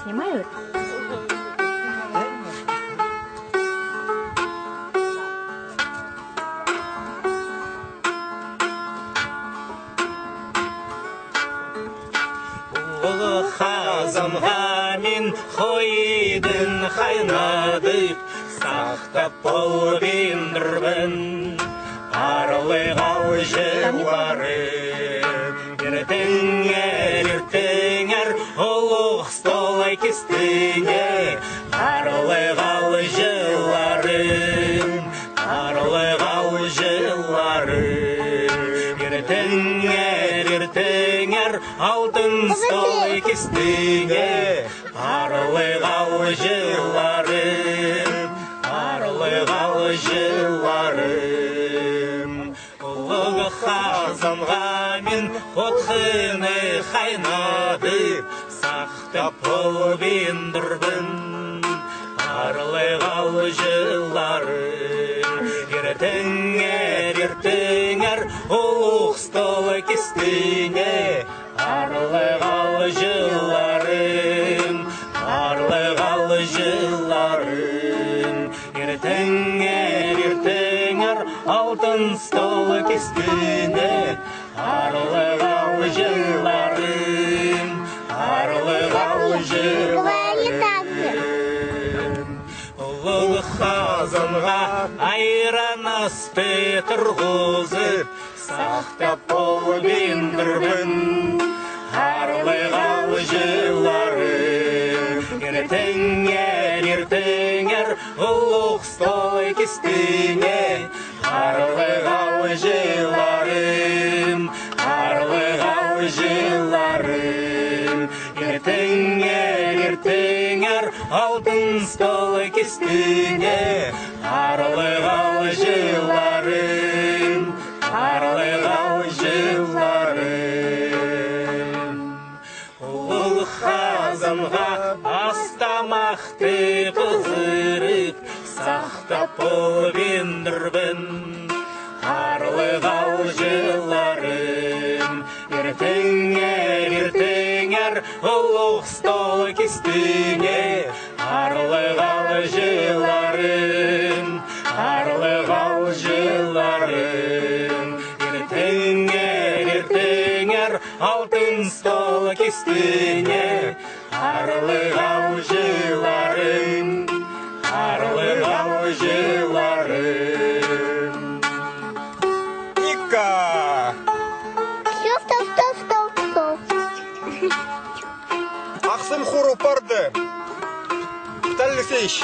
снимают? Қазанға мен қойдың қайнадық, сақтап болып ендірбін арлығал жыларым. Ертеңер ұлық столай кестіңе арлығал жыларым, арлығал жыларым. Ертеңер алтын столай кестіңе арлығал жыларым, арлығал жыларым. Ұлығы қазанға мен отқыны қайнадып, сақтап болып ендірбін арлығал жыларым. Ертеңер ұлық столы кестіңе арлығал жыларым, арлығал жыларым. Ертеңер алтын столы кестіңе арлығал жыларым, арлығал жыларым. Ұлы қазанға айран асты тұрғызып, сақтап болып ендірбін арлығал жыларым. Ертеңер ұлық столы кестіңе арлығал жыларым, арлығал жыларым. Ертеңер алтын столы кестіңе арлығал жыларым, арлығал жыларым. Ұлы қазанға астамақты пызырып, сақтап болып ендірбін арлығал жыларым. Ертеңер ұлық столы кестіңе арлығал жыларым, арлығал жыларым. Ертеңер алтын столы кестіңе арлығал жыларым, арлығал жыларым. Ника! Стоп. Ақсын хору парды. Таллисейш.